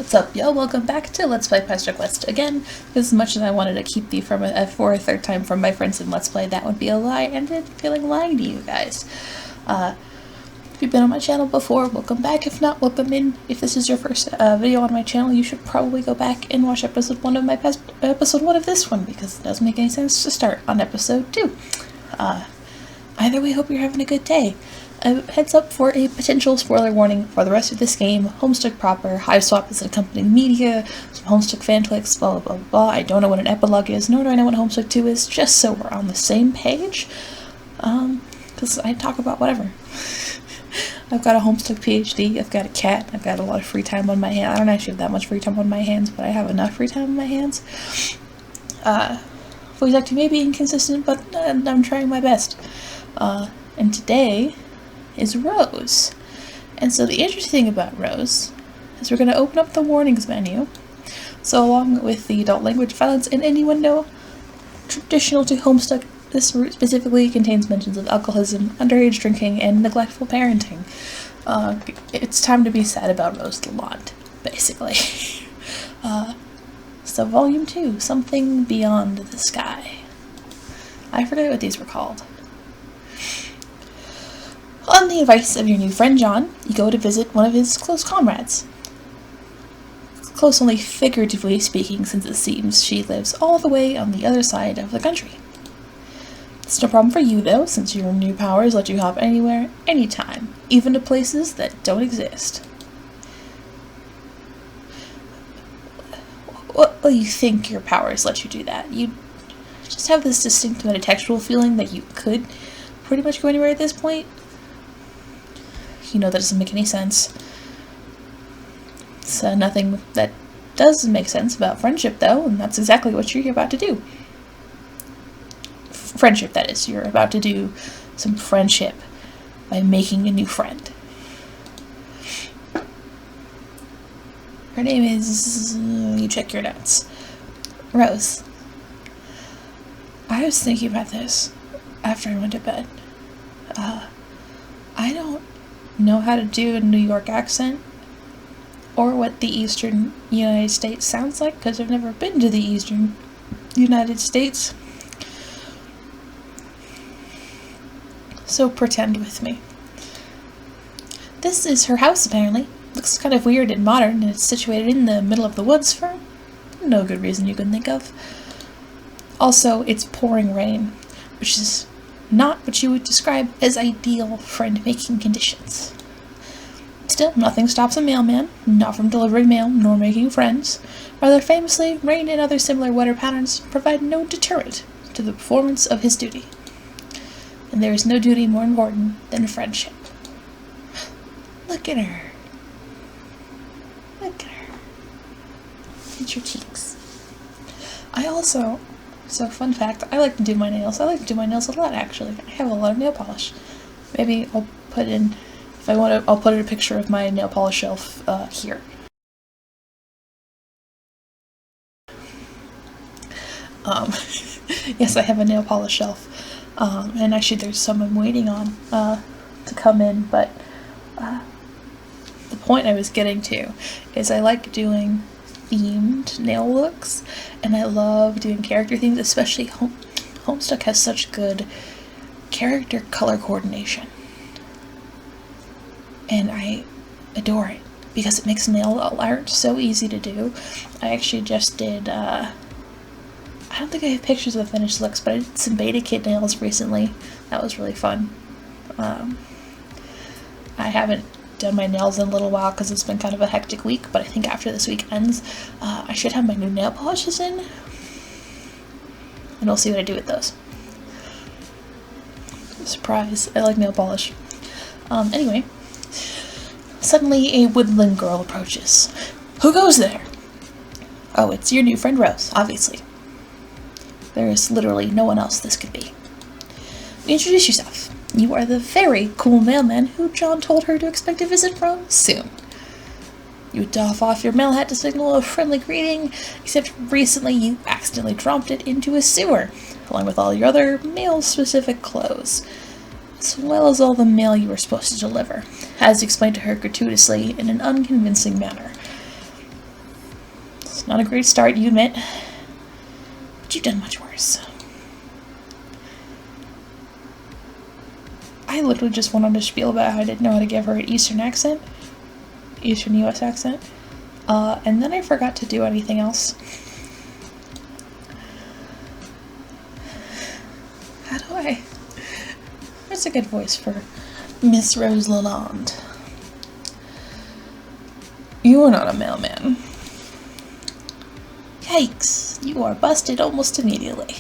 What's up, y'all? Welcome back to Let's Play Pesterquest again. As much as I wanted to keep the for a third time from my friends in Let's Play, that would be a lie, and I'm feeling lying to you guys. If you've been on my channel before, welcome back. If not, welcome in. If this is your first video on my channel, you should probably go back and watch episode 1 of episode 1 of this one, because it doesn't make any sense to start on episode 2. Either way, hope you're having a good day. Heads up for a potential spoiler warning for the rest of this game, Homestuck proper, Hive Swap is an accompanying media, some Homestuck fan clicks, blah blah blah blah. I don't know what an epilogue is, nor do I know what Homestuck 2 is, just so we're on the same page. Because I talk about whatever. I've got a Homestuck PhD, I've got a cat, I've got a lot of free time on my hands. I don't actually have that much free time on my hands, but I have enough free time on my hands. Voice acting may be inconsistent, but I'm trying my best. And today is Rose. And so the interesting thing about Rose is we're going to open up the warnings menu. So along with the adult language, violence, and innuendo traditional to Homestuck, this route specifically contains mentions of alcoholism, underage drinking, and neglectful parenting. It's time to be sad about Rose Lalondes, basically. So Volume 2, Something Beyond the Sky. I forget what these were called. On the advice of your new friend John, you go to visit one of his close comrades. Close only figuratively speaking, since it seems she lives all the way on the other side of the country. It's no problem for you though, since your new powers let you hop anywhere, anytime, even to places that don't exist. Well, you think your powers let you do that. You just have this distinct metatextual feeling that you could pretty much go anywhere at this point. You know that doesn't make any sense. It's nothing that does make sense about friendship, though, and that's exactly what you're about to do. Friendship, that is. You're about to do some friendship by making a new friend. Her name is... you check your notes. Rose. I was thinking about this after I went to bed. I don't know how to do a New York accent or what the Eastern United States sounds like, because I've never been to the Eastern United States. So pretend with me. This is her house, apparently. Looks kind of weird and modern, and it's situated in the middle of the woods for no good reason you can think of. Also, it's pouring rain, which is not what you would describe as ideal friend-making conditions. Still, nothing stops a mailman, not from delivering mail nor making friends. Rather famously, rain and other similar weather patterns provide no deterrent to the performance of his duty. And there is no duty more important than friendship. Look at her. Look at her. Look at your cheeks. So fun fact, I like to do my nails. I like to do my nails a lot, actually. I have a lot of nail polish. Maybe I'll put in, if I want to, I'll put in a picture of my nail polish shelf here. Yes, I have a nail polish shelf. And actually there's some I'm waiting on to come in, but the point I was getting to is I like doing themed nail looks, and I love doing character themes, especially Homestuck has such good character color coordination, and I adore it because it makes nail art so easy to do. I actually just did I don't think I have pictures of the finished looks, but I did some beta kit nails recently. That was really fun. I haven't done my nails in a little while because it's been kind of a hectic week, but I think after this week ends, I should have my new nail polishes in, and we'll see what I do with those. Surprise, I like nail polish. Anyway, suddenly a woodland girl approaches. Who goes there? Oh, it's your new friend Rose, obviously. There is literally no one else this could be. Introduce yourself. You are the very cool mailman who John told her to expect a visit from soon. You doff off your mail hat to signal a friendly greeting, except recently you accidentally dropped it into a sewer, along with all your other mail-specific clothes, as well as all the mail you were supposed to deliver, as explained to her gratuitously in an unconvincing manner. Not a great start, you admit. But you've done much worse. I literally just went on to spiel about how I didn't know how to give her an Eastern accent. Eastern US accent. And then I forgot to do anything else. How do I... What's a good voice for Miss Rose Lalonde? You are not a mailman. Yikes, you are busted almost immediately.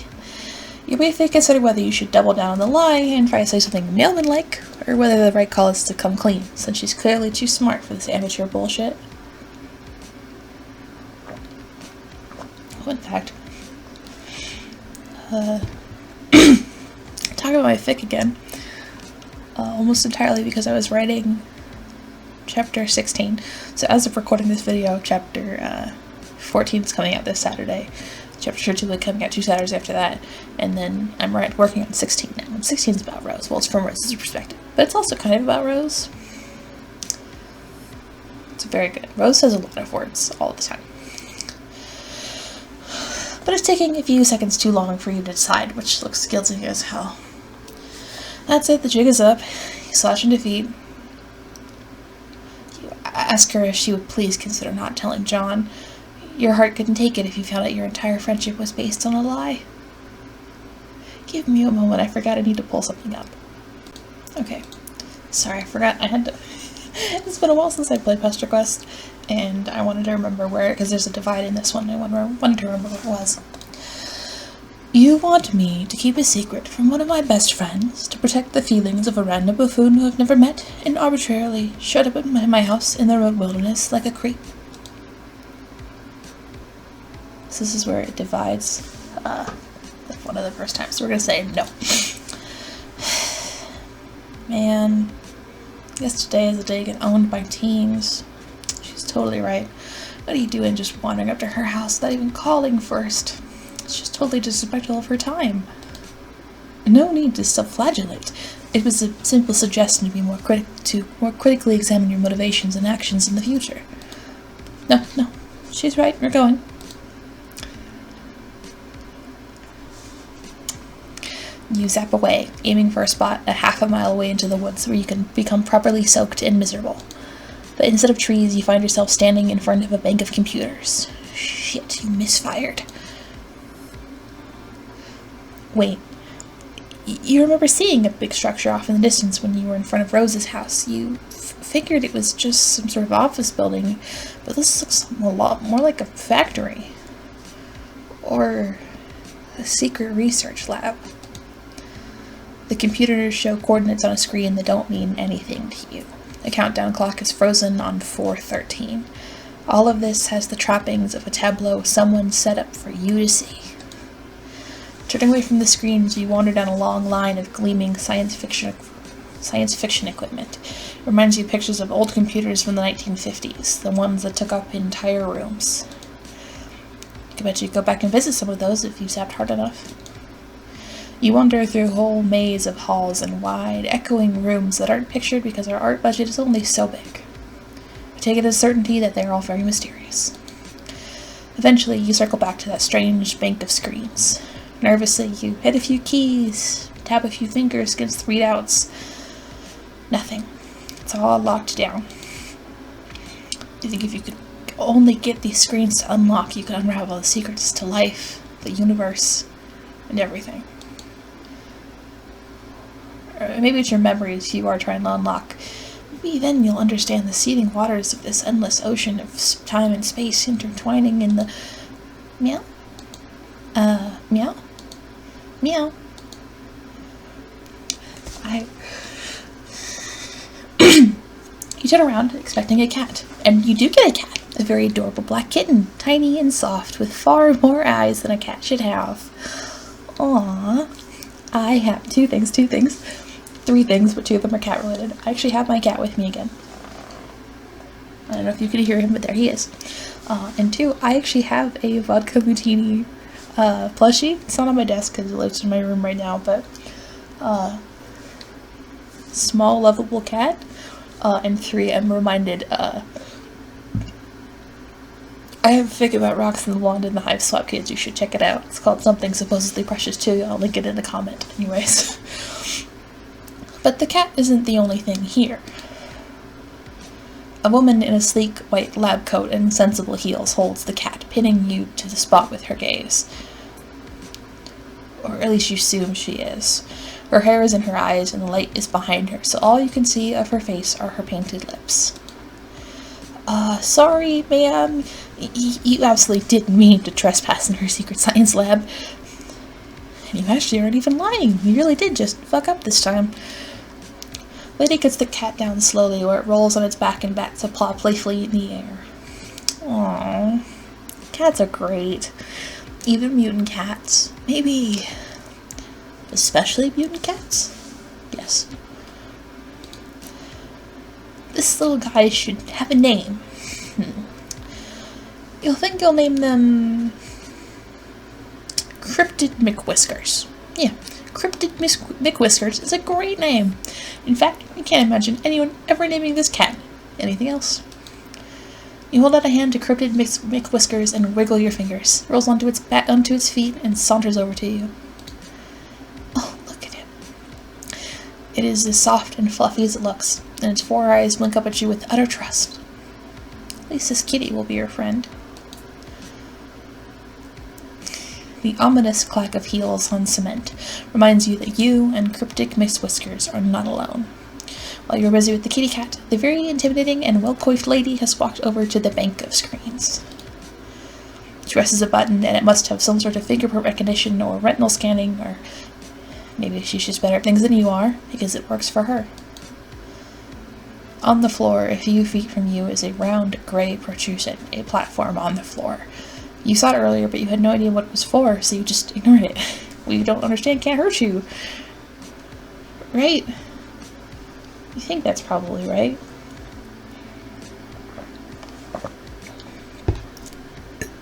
You may consider whether you should double down on the lie and try to say something mailman-like, or whether the right call is to come clean, since she's clearly too smart for this amateur bullshit. Oh, in fact, talking about my fic again, almost entirely because I was writing chapter 16. So as of recording this video, chapter 14 is coming out this Saturday. Chapter 2 will be coming out 2 Saturdays after that. And then I'm working on 16 now. And 16 is about Rose. Well, it's from Rose's perspective. But it's also kind of about Rose. It's very good. Rose says a lot of words all the time. But it's taking a few seconds too long for you to decide, which looks guilty as hell. That's it. The jig is up. You slash into feet. You ask her if she would please consider not telling John. Your heart couldn't take it if you found out your entire friendship was based on a lie. Give me a moment, I forgot I need to pull something up. Okay. Sorry, I forgot I had to... It's been a while since I played Pesterquest, and I wanted to remember where, because there's a divide in this one, I wanted to remember what it was. You want me to keep a secret from one of my best friends, to protect the feelings of a random buffoon who I've never met, and arbitrarily shut up in my house in the wilderness like a creep. So this is where it divides, one of the first times. So we're gonna say no. Man, I guess today is the day to get owned by teens. She's totally right. What are you doing just wandering up to her house without even calling first? It's just totally disrespectful of her time. No need to self-flagellate. It was a simple suggestion to be more critically examine your motivations and actions in the future. No, she's right. We're going. You zap away, aiming for a spot a half a mile away into the woods where you can become properly soaked and miserable. But instead of trees, you find yourself standing in front of a bank of computers. Shit, you misfired. Wait. You remember seeing a big structure off in the distance when you were in front of Rose's house. You figured it was just some sort of office building, but this looks a lot more like a factory. Or a secret research lab. The computers show coordinates on a screen that don't mean anything to you. The countdown clock is frozen on 4:13. All of this has the trappings of a tableau someone set up for you to see. Turning away from the screens, you wander down a long line of gleaming science fiction equipment. It reminds you of pictures of old computers from the 1950s, the ones that took up entire rooms. I bet you could go back and visit some of those if you zapped hard enough. You wander through a whole maze of halls and wide, echoing rooms that aren't pictured because our art budget is only so big. I take it as certainty that they are all very mysterious. Eventually, you circle back to that strange bank of screens. Nervously, you hit a few keys, tap a few fingers against the readouts. Nothing. It's all locked down. You think if you could only get these screens to unlock, you could unravel the secrets to life, the universe, and everything. Or maybe it's your memories you are trying to unlock. Maybe then you'll understand the seething waters of this endless ocean of time and space intertwining in the... Meow? Meow? Meow. You turn around expecting a cat, and you do get a cat. A very adorable black kitten, tiny and soft, with far more eyes than a cat should have. Aww. I have two things. 3 things, but 2 of them are cat related. I actually have my cat with me again. I don't know if you could hear him, but there he is. And 2, I actually have a vodka martini plushie. It's not on my desk because it lives in my room right now, but small, lovable cat. And 3, I'm reminded, I have a fic about Rocks and the Wand and the Hive Swap Kids. You should check it out. It's called Something Supposedly Precious Too. I'll link it in the comment anyways. But the cat isn't the only thing here. A woman in a sleek white lab coat and sensible heels holds the cat, pinning you to the spot with her gaze. Or at least you assume she is. Her hair is in her eyes and the light is behind her, so all you can see of her face are her painted lips. Sorry, ma'am. You absolutely didn't mean to trespass in her secret science lab. And you actually aren't even lying. You really did just fuck up this time. Lady gets the cat down slowly where it rolls on its back and bats a paw playfully in the air. Aww. Cats are great. Even mutant cats. Maybe especially mutant cats? Yes. This little guy should have a name. You'll think you'll name them Cryptid McWhiskers. Yeah, Cryptid McWhiskers is a great name. In fact, I can't imagine anyone ever naming this cat anything else. You hold out a hand to Cryptid McWhiskers and wiggle your fingers. Rolls onto its feet and saunters over to you. Oh, look at him. It is as soft and fluffy as it looks, and its 4 eyes blink up at you with utter trust. At least this kitty will be your friend. The ominous clack of heels on cement reminds you that you and Cryptic McWhiskers are not alone. While you're busy with the kitty cat, the very intimidating and well-coiffed lady has walked over to the bank of screens. She presses a button, and it must have some sort of fingerprint recognition or retinal scanning, or maybe she's just better at things than you are, because it works for her. On the floor, a few feet from you, is a round, gray protrusion, a platform on the floor. You saw it earlier, but you had no idea what it was for, so you just ignored it. We don't understand, can't hurt you. Right? You think that's probably right.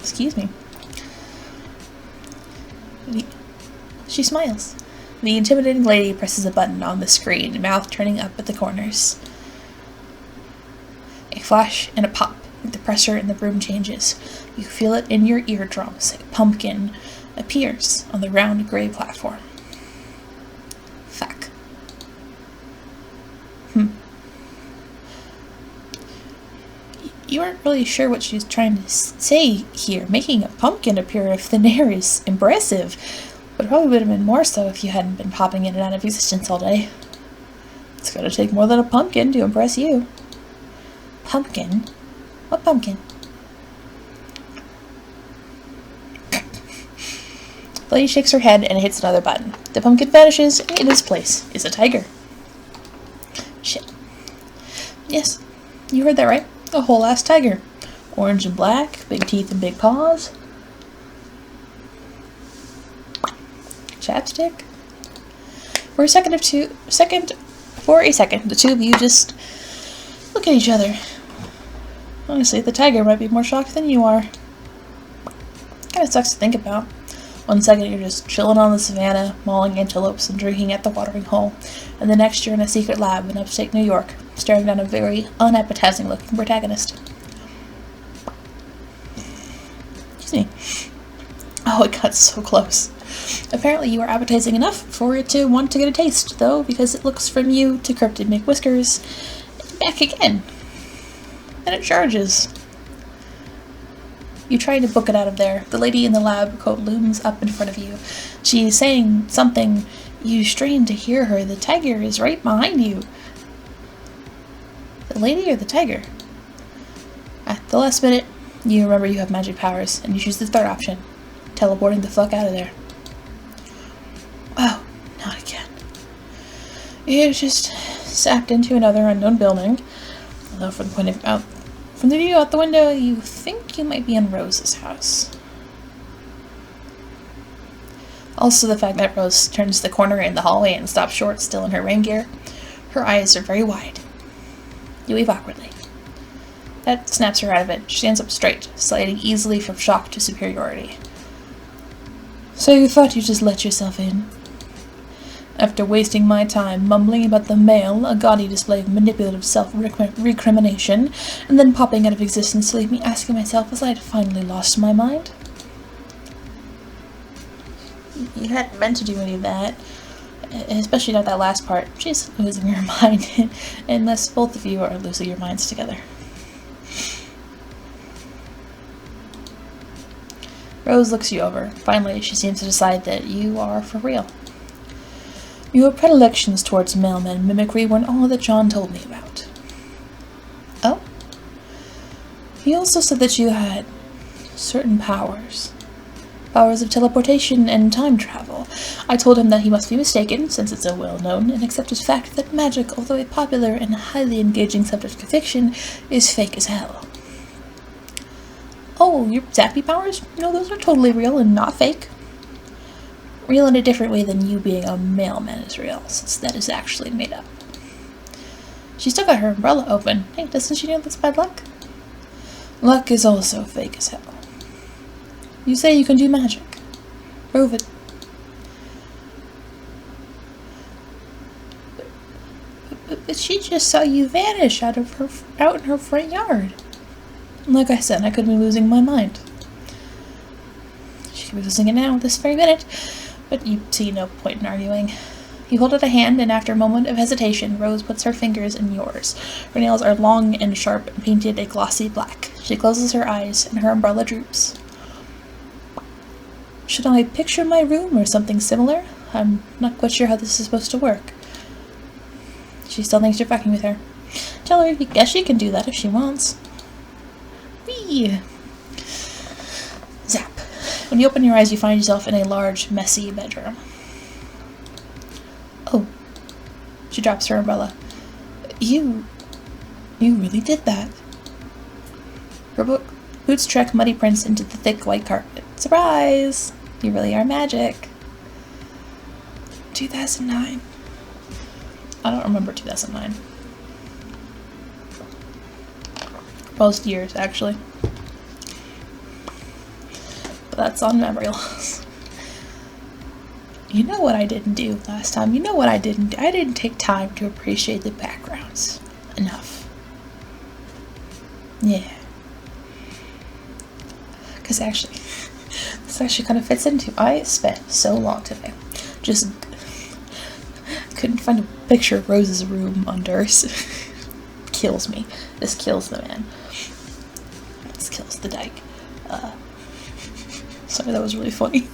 Excuse me. She smiles. The intimidating lady presses a button on the screen, mouth turning up at the corners. A flash and a pop. The pressure in the room changes. You feel it in your eardrums. A pumpkin appears on the round gray platform. Fuck. You aren't really sure what she's trying to say here. Making a pumpkin appear out of thin air is impressive, but it probably would have been more so if you hadn't been popping in and out of existence all day. It's gonna take more than a pumpkin to impress you. Pumpkin? What pumpkin? The lady shakes her head and hits another button. The pumpkin vanishes, and in its place is a tiger. Shit. Yes, you heard that right. A whole ass tiger. Orange and black, big teeth and big paws. Chapstick. For a second, the two of you just look at each other. Honestly, the tiger might be more shocked than you are. Kinda sucks to think about. 1 second you're just chilling on the savannah, mauling antelopes and drinking at the watering hole, and the next you're in a secret lab in upstate New York, staring down a very unappetizing looking protagonist. Excuse me. Oh, it got so close. Apparently you are appetizing enough for it to want to get a taste, though, because it looks from you to Cryptid McWhiskers, and back again. And it charges. You try to book it out of there. The lady in the lab coat looms up in front of you. She is saying something. You strain to hear her. The tiger is right behind you. The lady or the tiger? At the last minute, you remember you have magic powers, and you choose the third option. Teleporting the fuck out of there. Oh, not again. You just sapped into another unknown building. Although from the view out the window, you think you might be in Rose's house. Also, the fact that Rose turns the corner in the hallway and stops short, still in her rain gear. Her eyes are very wide. You weave awkwardly. That snaps her out of it. She stands up straight, sliding easily from shock to superiority. So you thought you'd just let yourself in? After wasting my time mumbling about the mail, a gaudy display of manipulative self-recrimination, and then popping out of existence to leave me asking myself as I had finally lost my mind. You hadn't meant to do any of that, especially not that last part. She's losing her mind, unless both of you are losing your minds together. Rose looks you over. Finally, she seems to decide that you are for real. Your predilections towards mailman mimicry weren't all that John told me about. Oh? He also said that you had certain powers. Powers of teleportation and time travel. I told him that he must be mistaken, since it's so well known, and accept his fact that magic, although a popular and highly engaging subject of fiction, is fake as hell. Oh, your zappy powers? No, those are totally real and not fake. Real in a different way than you being a mailman is real, since that is actually made up. She still got her umbrella open. Hey, doesn't she know that's bad luck? Luck is also fake as hell. You say you can do magic. Prove it. But she just saw you vanish out in her front yard. Like I said, I could be losing my mind. She could be losing it now, this very minute. But you see no point in arguing. You hold out a hand, and after a moment of hesitation, Rose puts her fingers in yours. Her nails are long and sharp and painted a glossy black. She closes her eyes, and her umbrella droops. Should I picture my room or something similar? I'm not quite sure how this is supposed to work. She still thinks you're fucking with her. Tell her you guess she can do that if she wants. Whee! Zap. When you open your eyes, you find yourself in a large, messy bedroom. Oh. She drops her umbrella. You really did that. Her boots track muddy prints into the thick white carpet. Surprise! You really are magic. 2009. I don't remember 2009. Most years, actually. But that's on memory loss. You know what I didn't do last time? You know what I didn't do? I didn't take time to appreciate the backgrounds enough. Yeah. Because actually, this actually kind of fits into, I spent so long today just couldn't find a picture of Rose's room on Durst. Kills me. This kills the man. This kills the dyke. Sorry, that was really funny.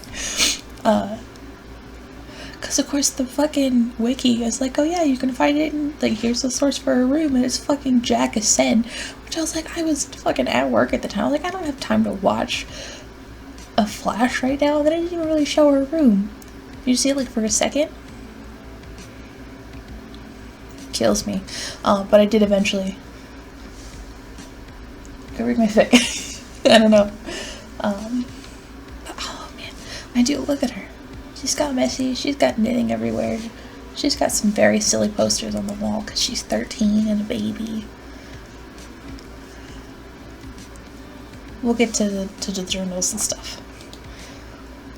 Because of course the fucking wiki is like, oh yeah, you can find it in, like, here's the source for her room, and it's fucking Jack Ascend, which I was like, I was fucking at work at the time. I was like, I don't have time to watch a flash right now. That didn't even really show her room. Did you see it like for a second? Kills me. But I did eventually go read my fic. I don't know. But, oh man, I do look at her. She's got messy, she's got knitting everywhere. She's got some very silly posters on the wall because she's 13 and a baby. We'll get to the journals and stuff.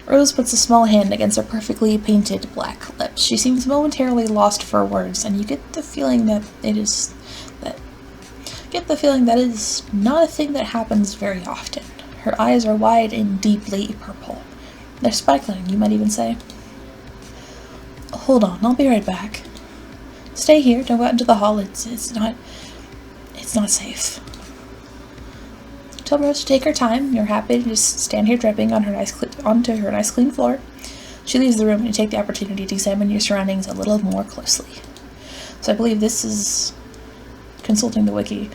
Rose puts a small hand against her perfectly painted black lips. She seems momentarily lost for words, and you get the feeling that is not a thing that happens very often. Her eyes are wide and deeply purple. They're sparkling, you might even say. Hold on, I'll be right back. Stay here, don't go out into the hall, it's not safe. Tell Rose to take her time. You're happy to just stand here dripping on onto her nice clean floor. She leaves the room and you take the opportunity to examine your surroundings a little more closely. So I believe this is consulting the wiki.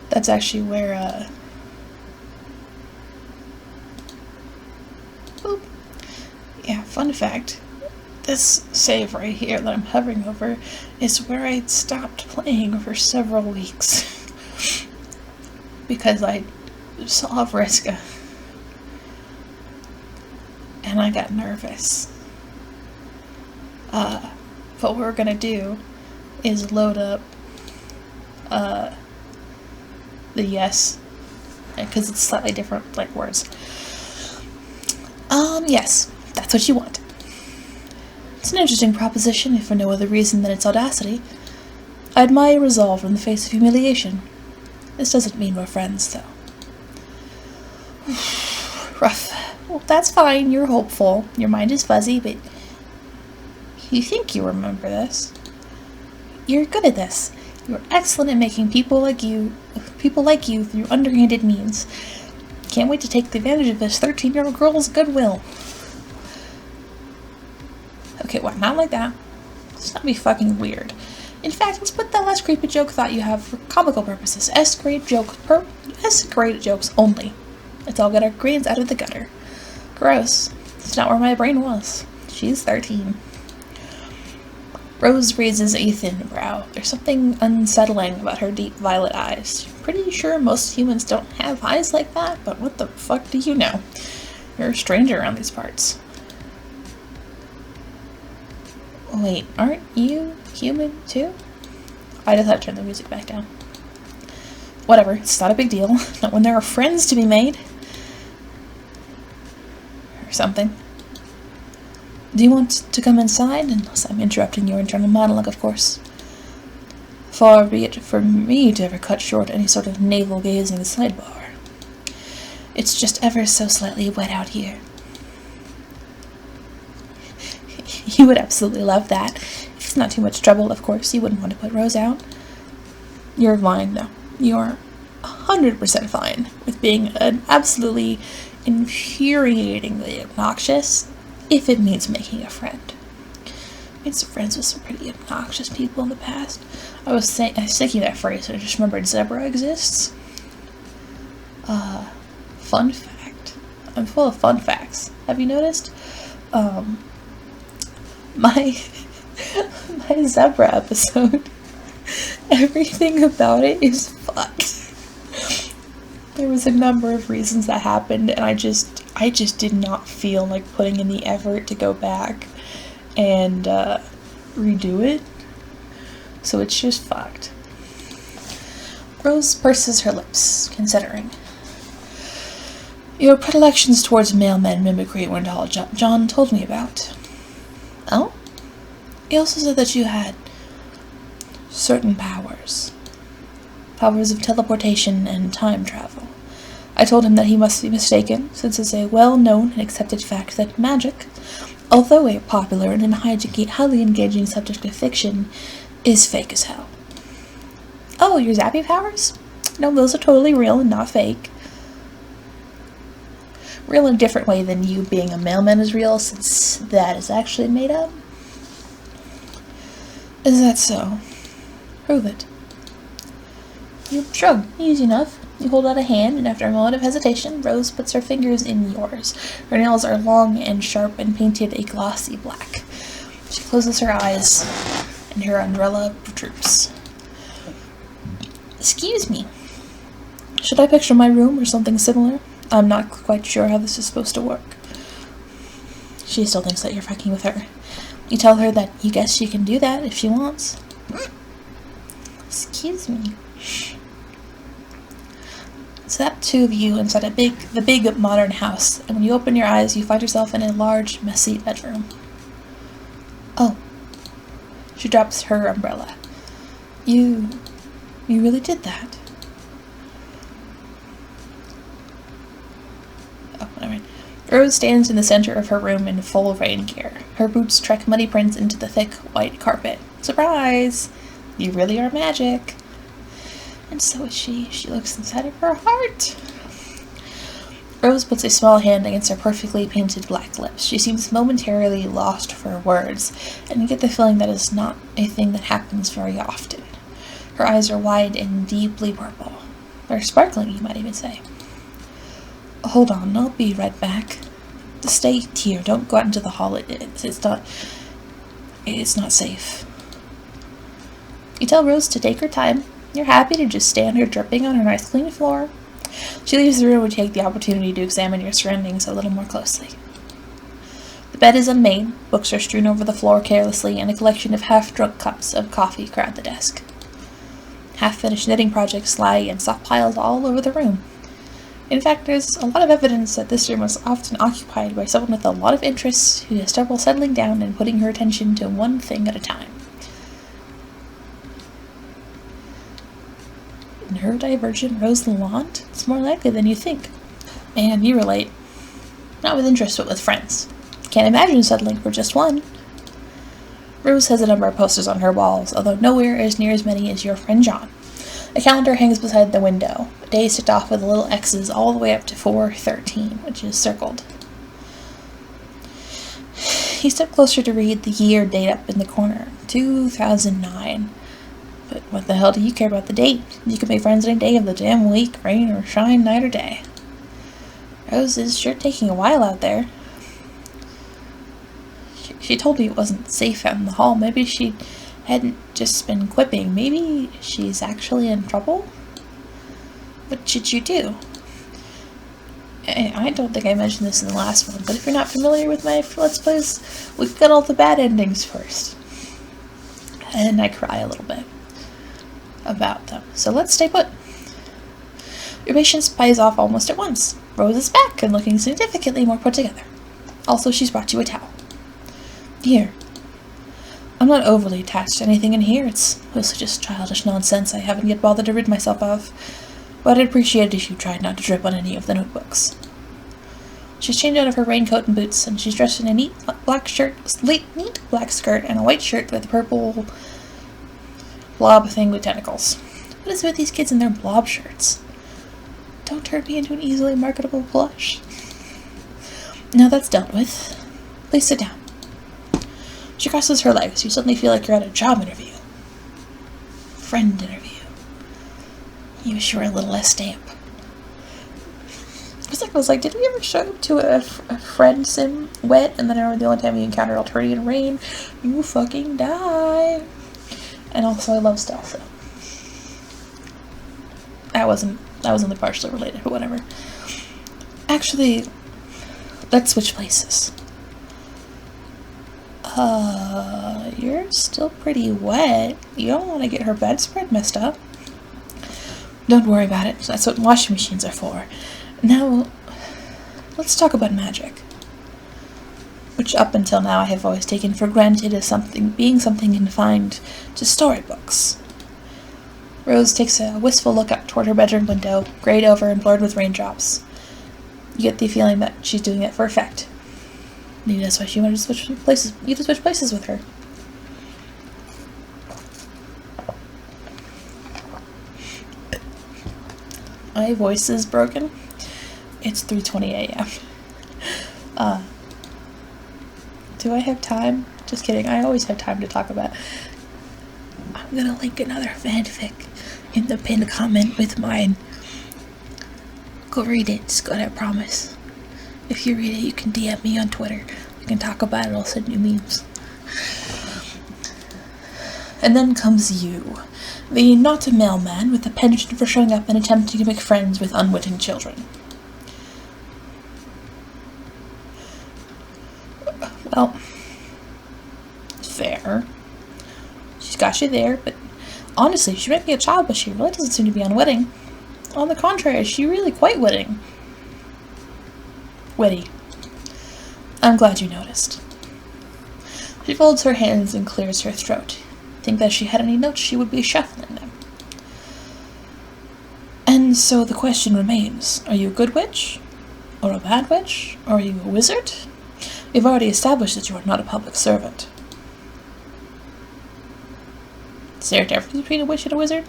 That's actually where boop. Yeah, fun fact. This save right here that I'm hovering over is where I stopped playing for several weeks. Because I saw Vriska. And I got nervous. What we're gonna do is load up the yes. Because it's slightly different, like, words. Yes. That's what you want. It's an interesting proposition, if for no other reason than its audacity. I admire resolve in the face of humiliation. This doesn't mean we're friends, though. Rough. Well, that's fine, you're hopeful. Your mind is fuzzy, but you think you remember this. You're good at this. You're excellent at making people like you through underhanded means. Can't wait to take advantage of this 13-year-old girl's goodwill. Okay, well, not like that. Let's not be fucking weird. In fact, let's put that less creepy joke thought you have for comical purposes. S-grade jokes only. Let's all get our grades out of the gutter. Gross. It's not where my brain was. She's 13. Rose raises a thin brow. There's something unsettling about her deep violet eyes. Pretty sure most humans don't have eyes like that, but what the fuck do you know? You're a stranger around these parts. Wait, aren't you human too? I just had to turn the music back down. Whatever, it's not a big deal. Not when there are friends to be made. Or something. Do you want to come inside? Unless I'm interrupting your internal monologue, of course. Far be it from me to ever cut short any sort of navel-gazing sidebar. It's just ever so slightly wet out here. You would absolutely love that. If it's not too much trouble, of course, you wouldn't want to put Rose out. You're fine, though. You're 100% fine with being an absolutely infuriatingly obnoxious, if it means making a friend. I made some friends with some pretty obnoxious people in the past. I was thinking that phrase, and I just remembered zebra exists. Fun fact. I'm full of fun facts. Have you noticed? My zebra episode, everything about it is fucked. There was a number of reasons that happened, and I just did not feel like putting in the effort to go back and redo it. So it's just fucked. Rose purses her lips, considering. Your predilections towards mailmen mimicry weren't all John told me about. Oh? He also said that you had certain powers. Powers of teleportation and time travel. I told him that he must be mistaken, since it's a well-known and accepted fact that magic, although a popular and highly engaging subject of fiction, is fake as hell. Oh, your zappy powers? No, those are totally real and not fake. Real in a different way than you being a mailman is real, since that is actually made up. Is that so? Prove it. You shrug. Easy enough. You hold out a hand, and after a moment of hesitation, Rose puts her fingers in yours. Her nails are long and sharp and painted a glossy black. She closes her eyes, and her umbrella droops. Excuse me. Should I picture my room or something similar? I'm not quite sure how this is supposed to work. She still thinks that you're fucking with her. You tell her that you guess she can do that if she wants. Excuse me. It's that two of you inside the big modern house, and when you open your eyes, you find yourself in a large, messy bedroom. Oh. She drops her umbrella. You really did that. Oh, alright. Rose stands in the center of her room in full rain gear. Her boots track muddy prints into the thick, white carpet. Surprise! You really are magic. And so is she. She looks inside of her heart. Rose puts a small hand against her perfectly painted black lips. She seems momentarily lost for words, and you get the feeling that is not a thing that happens very often. Her eyes are wide and deeply purple. They're sparkling, you might even say. Hold on, I'll be right back. Stay here. Don't go out into the hall. It's not safe. You tell Rose to take her time. You're happy to just stand here dripping on her nice clean floor. She leaves the room and take the opportunity to examine your surroundings a little more closely. The bed is unmade, books are strewn over the floor carelessly, and a collection of half-drunk cups of coffee crowd the desk. Half-finished knitting projects lie in stockpiles all over the room. In fact, there's a lot of evidence that this room was often occupied by someone with a lot of interests who has trouble settling down and putting her attention to one thing at a time. Neurodivergent Rose Lalonde? It's more likely than you think. And you relate. Not with interest, but with friends. Can't imagine settling for just one. Rose has a number of posters on her walls, although nowhere as near as many as your friend John. A calendar hangs beside the window, days ticked off with little X's all the way up to 4/13, which is circled. He stepped closer to read the year date up in the corner, 2009. But what the hell do you care about the date? You can make friends any day of the damn week, rain or shine, night or day. Rose is sure taking a while out there. She told me it wasn't safe out in the hall. Maybe she hadn't just been quipping. Maybe she's actually in trouble? What should you do? I don't think I mentioned this in the last one, but if you're not familiar with my Let's Plays, we've got all the bad endings first. And I cry a little bit about them. So let's stay put. Your patient spies off almost at once. Rose is back and looking significantly more put together. Also, she's brought you a towel. Here. I'm not overly attached to anything in here. It's mostly just childish nonsense I haven't yet bothered to rid myself of. But I'd appreciate it if you tried not to drip on any of the notebooks. She's changed out of her raincoat and boots, and she's dressed in a neat black skirt and a white shirt with a purple blob thing with tentacles. What is with these kids and their blob shirts? Don't turn me into an easily marketable blush. Now that's dealt with. Please sit down. She crosses her legs. You suddenly feel like you're at a job interview. Friend interview. You wish you were a little less damp. I was like, did we ever show up to a friend sim wet? And then I remember the only time we encountered Alternian rain. You fucking die. And also I love stealth. So. That wasn't partially related, but whatever. Actually, let's switch places. You're still pretty wet. You don't want to get her bedspread messed up. Don't worry about it. That's what washing machines are for. Now, let's talk about magic. Which up until now I have always taken for granted as being something confined to storybooks. Rose takes a wistful look up toward her bedroom window, grayed over and blurred with raindrops. You get the feeling that she's doing it for effect. Maybe that's why she wanted to switch places. You to switch places with her. My voice is broken. It's 3:20 a.m. Do I have time? Just kidding. I always have time to talk about. I'm gonna link another fanfic in the pinned comment with mine. Go read it. It's good, I promise. If you read it, you can DM me on Twitter. We can talk about it. I'll send you memes. And then comes you. The not a mailman with a penchant for showing up and attempting to make friends with unwitting children. Well, fair. She's got you there, but honestly, she might be a child, but she really doesn't seem to be unwitting. On the contrary, she's really quite witty. I'm glad you noticed. She folds her hands and clears her throat. Think that if she had any notes, she would be shuffling them. And so the question remains, are you a good witch? Or a bad witch? Or are you a wizard? We've already established that you are not a public servant. Is there a difference between a witch and a wizard?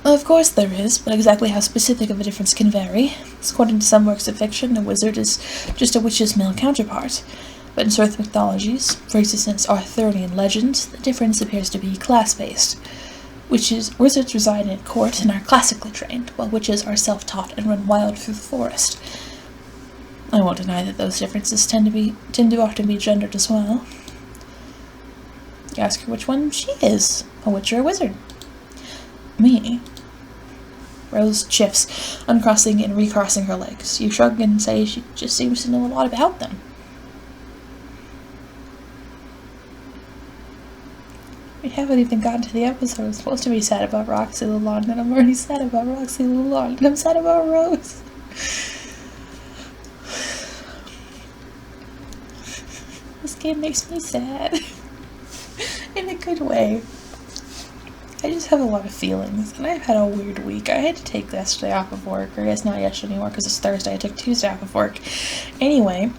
Of course there is, but exactly how specific of a difference can vary. According to some works of fiction, a wizard is just a witch's male counterpart. But in certain mythologies, for instance Arthurian legends, the difference appears to be class-based. Wizards reside in court and are classically trained, while witches are self-taught and run wild through the forest. I won't deny that those differences tend to often be gendered as well. You ask her which one she is, a witch or a wizard. Me. Rose shifts, uncrossing and recrossing her legs. You shrug and say she just seems to know a lot about them. We haven't even gotten to the episode. I'm supposed to be sad about Roxy Lalonde, and I'm already sad about Roxy Lalonde, and I'm sad about Rose. This game makes me sad. In a good way. I just have a lot of feelings, and I've had a weird week. I had to take yesterday off of work, or I guess not yesterday anymore because it's Thursday. I took Tuesday off of work. Anyway,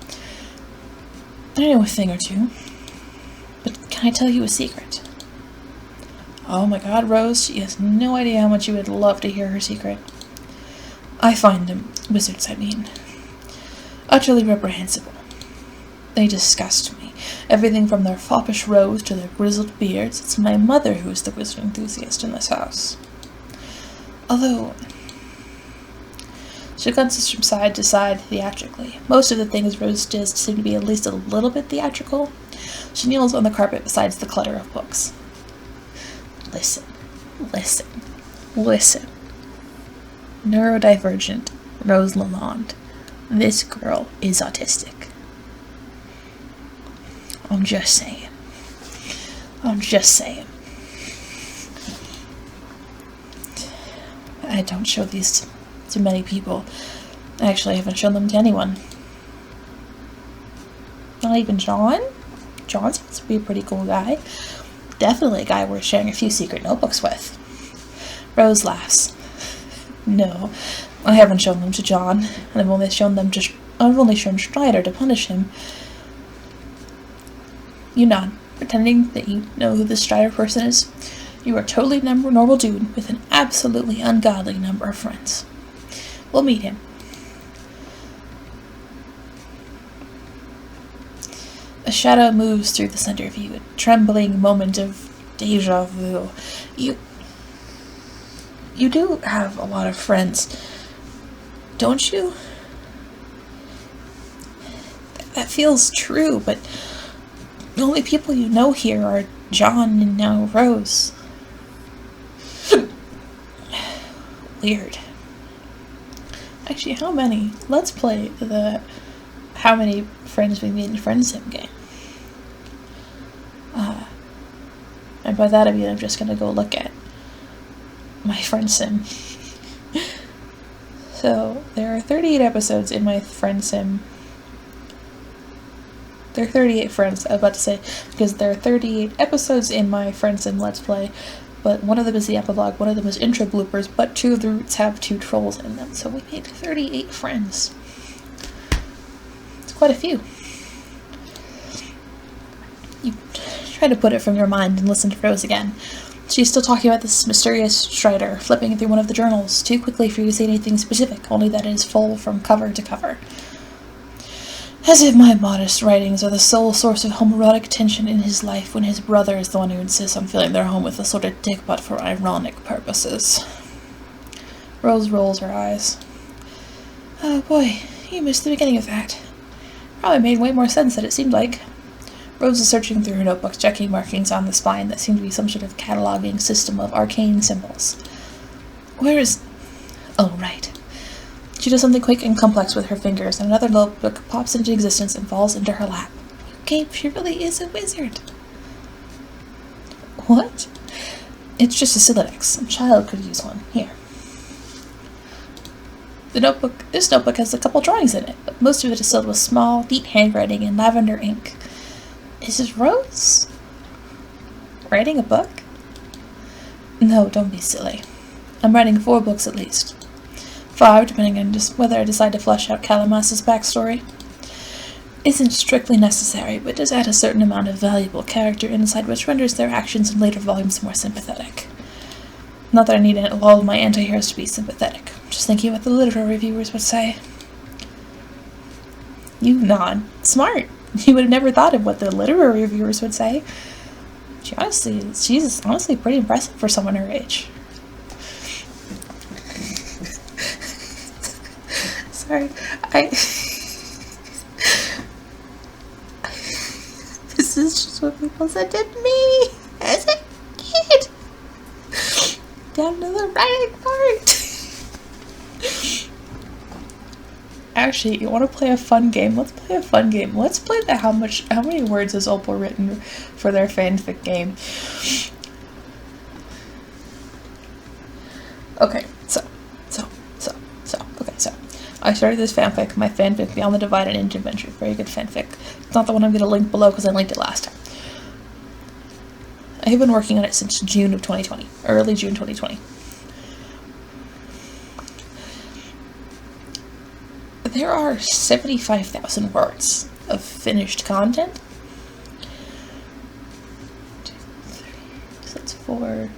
I know a thing or two, but can I tell you a secret? Oh my god, Rose, she has no idea how much you would love to hear her secret. I find them, wizards I mean, utterly reprehensible. They disgust me. Everything from their foppish robes to their grizzled beards. It's my mother who is the wizard enthusiast in this house. Although she glances from side to side theatrically. Most of the things Rose does seem to be at least a little bit theatrical. She kneels on the carpet beside the clutter of books. Listen, listen, listen. Neurodivergent Rose Lalonde. This girl is autistic. I'm just saying. I'm just saying. I don't show these to many people. Actually, I haven't shown them to anyone. Not even John? John seems to be a pretty cool guy. Definitely a guy worth sharing a few secret notebooks with. Rose laughs. No, I haven't shown them to John, and I've only shown Strider to punish him. You nod, pretending that you know who this Strider person is. You are a totally normal dude with an absolutely ungodly number of friends. We'll meet him. A shadow moves through the center of you, a trembling moment of deja vu. You do have a lot of friends, don't you? That feels true, but the only people you know here are John and now Rose. Weird. Actually, how many? Let's play the how many friends we made in Friend Sim game. And by that I mean I'm just gonna go look at my Friend Sim. So, there are 38 episodes in my Friend Sim. There are 38 friends, I was about to say, because there are 38 episodes in my Friend Sim Let's Play, but one of them is the epilogue, one of them is intro bloopers, but 2 of the routes have 2 trolls in them, so we made 38 friends. It's quite a few. You try to put it from your mind and listen to Rose again. She's still talking about this mysterious Strider, flipping through one of the journals, too quickly for you to say anything specific, only that it is full from cover to cover. As if my modest writings are the sole source of homoerotic tension in his life when his brother is the one who insists on filling their home with a sort of dick butt for ironic purposes. Rose rolls her eyes. Oh boy, you missed the beginning of that. Probably made way more sense than it seemed like. Rose is searching through her notebooks, checking markings on the spine that seem to be some sort of cataloging system of arcane symbols. Where is... Oh, right. She does something quick and complex with her fingers, and another notebook pops into existence and falls into her lap. Okay, she really is a wizard. What? It's just a Silex. A child could use one. Here. This notebook has a couple drawings in it, but most of it is filled with small, neat handwriting in lavender ink. Is it Rose? Writing a book? No, don't be silly. I'm writing 4 books at least. 5, depending on whether I decide to flesh out Calamas's backstory. Isn't strictly necessary, but does add a certain amount of valuable character insight which renders their actions in later volumes more sympathetic. Not that I need all of my anti-heroes to be sympathetic. Just thinking what the literary reviewers would say. You nod. Smart. You would have never thought of what the literary reviewers would say. She's honestly pretty impressive for someone her age. Sorry, this is just what people said to me as a kid. Down to the writing part. Actually, you want to play a fun game? Let's play a fun game. Let's play the how many words has Opal written for their fanfic game. Okay, so I started this fanfic, my fanfic Beyond the Divide and Into Adventure. Very good fanfic. It's not the one I'm going to link below because I linked it last time. I have been working on it since June of 2020, early June 2020. There are 75,000 words of finished content. 2, 3, so that's 4,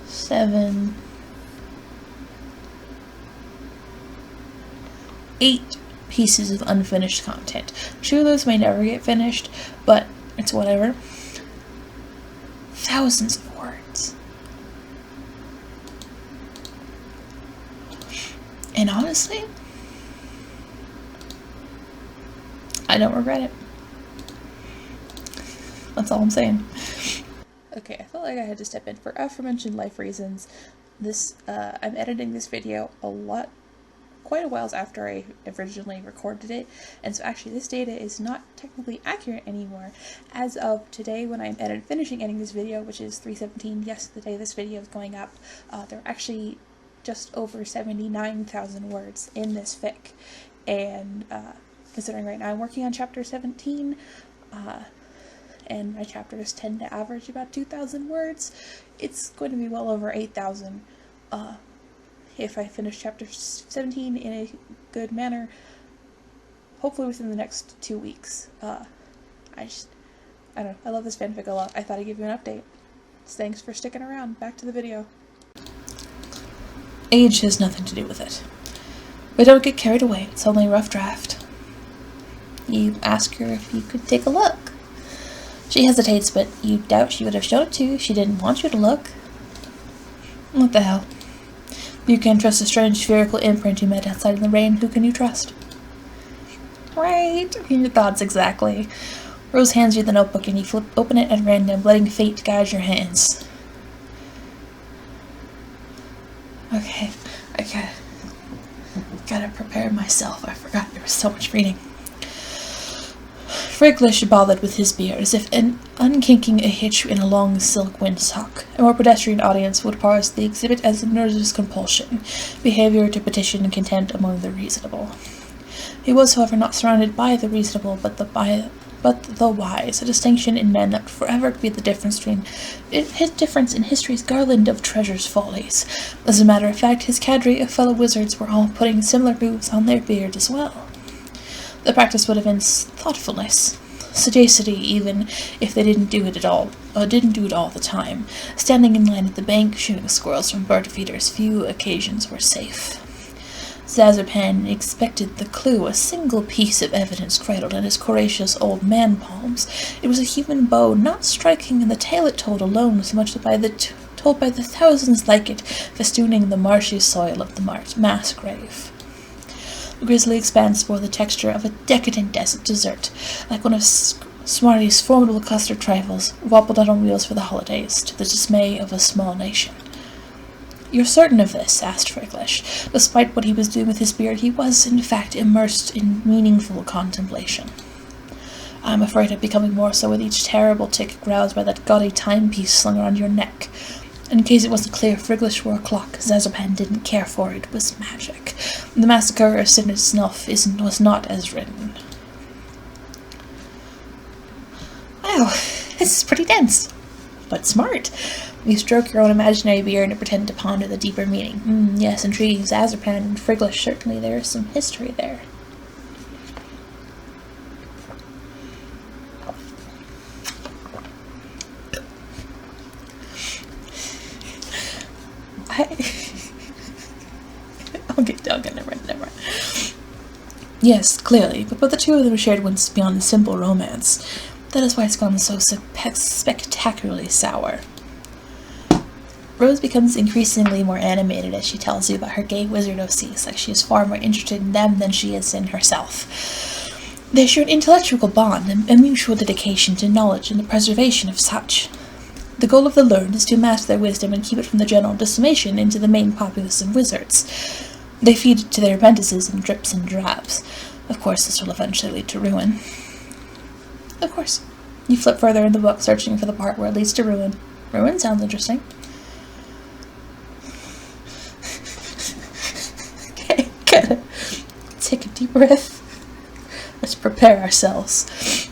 7, 8 pieces of unfinished content. 2 of those may never get finished, but it's whatever. Thousands of words. And honestly, I don't regret it. That's all I'm saying. Okay, I felt like I had to step in for aforementioned life reasons. I'm editing this video quite a while after I originally recorded it, and so actually this data is not technically accurate anymore. As of today, when I'm finishing editing this video, which is 3/17, yes, the day this video is going up, there are actually just over 79,000 words in this fic, and considering right now I'm working on chapter 17, and my chapters tend to average about 2,000 words, it's going to be well over 8,000 if I finish chapter 17 in a good manner, hopefully within the next 2 weeks. I don't know, I love this fanfic a lot. I thought I'd give you an update. Thanks for sticking around. Back to the video. Age has nothing to do with it. But don't get carried away, it's only a rough draft. You ask her if you could take a look. She hesitates, but you doubt she would have shown it to you if she didn't want you to look. What the hell? You can't trust a strange spherical imprint you met outside in the rain. Who can you trust? Right, in your thoughts exactly. Rose hands you the notebook and you open it at random, letting fate guide your hands. Okay, I gotta prepare myself. I forgot there was so much reading. Friglish bothered with his beard, as if unkinking a hitch in a long silk windsock. A more pedestrian audience would parse the exhibit as a nervous compulsion, behavior to petition contempt among the reasonable. He was, however, not surrounded by the reasonable, but the wise, a distinction in men that would forever be the difference in history's garland of treasures' follies. As a matter of fact, his cadre of fellow wizards were all putting similar moves on their beard as well. The practice would have been thoughtfulness, sagacity, even if they didn't do it all the time. Standing in line at the bank, shooting squirrels from bird feeders, few occasions were safe. Zazapan expected the clue, a single piece of evidence cradled in his courageous old man palms. It was a human bow, not striking in the tale it told alone, so much told by the thousands like it, festooning the marshy soil of the mass grave. The grisly expanse bore the texture of a decadent desert dessert, like one of Smarty's formidable custard trifles, wobbled out on wheels for the holidays, to the dismay of a small nation. "You're certain of this?" asked Friglish. Despite what he was doing with his beard, he was, in fact, immersed in meaningful contemplation. "I'm afraid I'm becoming more so with each terrible tick roused by that gaudy timepiece slung around your neck." In case it wasn't clear, Friglish wore a clock Zazapan didn't care for. It was magic. The massacre of Sin itself was not as written. Wow, this is pretty dense, but smart. You stroke your own imaginary beard and pretend to ponder the deeper meaning. Yes, intriguing Zazapan and Friglish, certainly there is some history there. Okay, never mind. Yes, clearly, but the two of them shared once beyond simple romance. That is why it's gone so spectacularly sour. Rose becomes increasingly more animated as she tells you about her gay wizard OCs, like she is far more interested in them than she is in herself. They share an intellectual bond, a mutual dedication to knowledge and the preservation of such. The goal of the learned is to master their wisdom and keep it from the general dissemination into the main populace of wizards. They feed it to their apprentices in drips and drabs. Of course, this will eventually lead to ruin. Of course. You flip further in the book, searching for the part where it leads to ruin. Ruin sounds interesting. Okay, gotta take a deep breath. Let's prepare ourselves.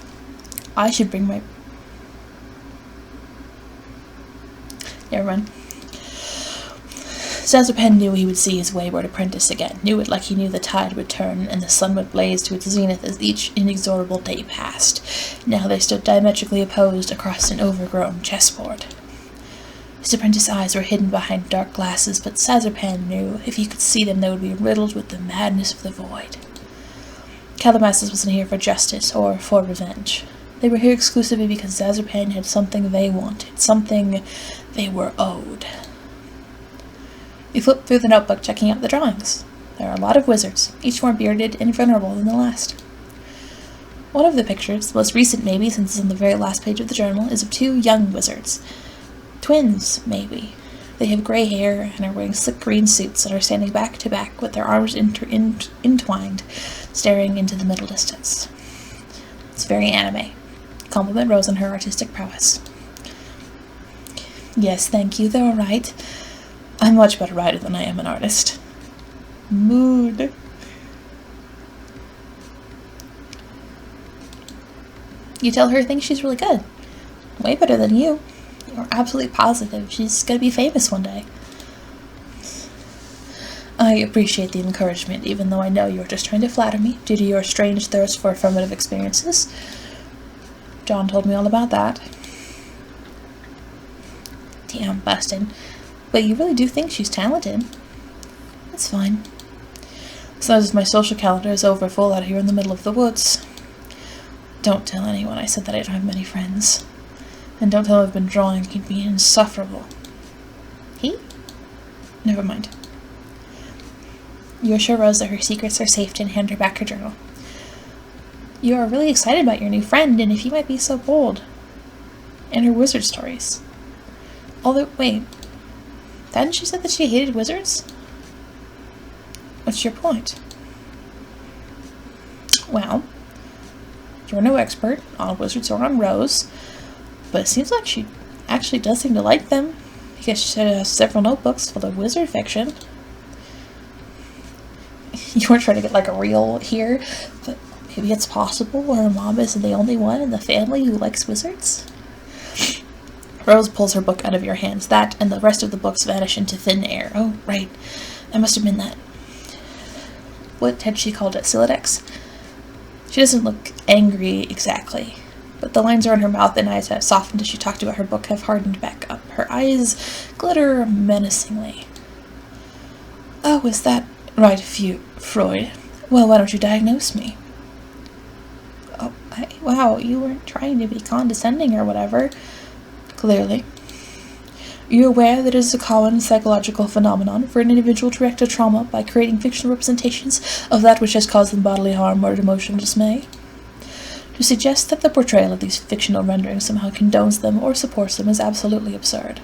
I should bring my... Never mind. Zazupan knew he would see his wayward apprentice again, knew it like he knew the tide would turn and the sun would blaze to its zenith as each inexorable day passed. Now they stood diametrically opposed across an overgrown chessboard. His apprentice's eyes were hidden behind dark glasses, but Zazupan knew if he could see them they would be riddled with the madness of the void. Calabasas wasn't here for justice or for revenge. They were here exclusively because Zazupan had something they wanted, something they were owed. He flipped through the notebook, checking out the drawings. There are a lot of wizards, each more bearded and venerable than the last. One of the pictures, the most recent maybe since it's on the very last page of the journal, is of two young wizards. Twins, maybe. They have gray hair and are wearing slick green suits and are standing back to back with their arms entwined, staring into the middle distance. It's very anime. Compliment Rose on her artistic prowess. Yes, thank you, they're all right. I'm a much better writer than I am an artist. Mood. You tell her thinks she's really good. Way better than you. You're absolutely positive she's gonna be famous one day. I appreciate the encouragement, even though I know you're just trying to flatter me due to your strange thirst for affirmative experiences. John told me all about that. Damn, bustin'. But you really do think she's talented. That's fine. Besides, my social calendar is overfull out here in the middle of the woods. Don't tell anyone I said that I don't have many friends. And don't tell him I've been drawing. He'd be insufferable. He? Never mind. You assure Rose that her secrets are safe and hand her back her journal. You are really excited about your new friend, and if you might be so bold. And her wizard stories. Although, wait. Hadn't she said that she hated wizards? What's your point? Well, you're no expert on wizards or on Rose, but it seems like she actually does seem to like them, because she said it has several notebooks full of wizard fiction. You weren't trying to get like a reel here, but maybe it's possible her mom isn't the only one in the family who likes wizards? Rose pulls her book out of your hands. That and the rest of the books vanish into thin air. Oh, right. That must have been that. What had she called it? Silodex? She doesn't look angry exactly, but the lines around her mouth and eyes have softened as she talked about her book have hardened back up. Her eyes glitter menacingly. Oh, is that right, Freud? Well, why don't you diagnose me? Oh, wow, you weren't trying to be condescending or whatever. Clearly. You're aware that it is a common psychological phenomenon for an individual to react to trauma by creating fictional representations of that which has caused them bodily harm or emotional dismay. To suggest that the portrayal of these fictional renderings somehow condones them or supports them is absolutely absurd.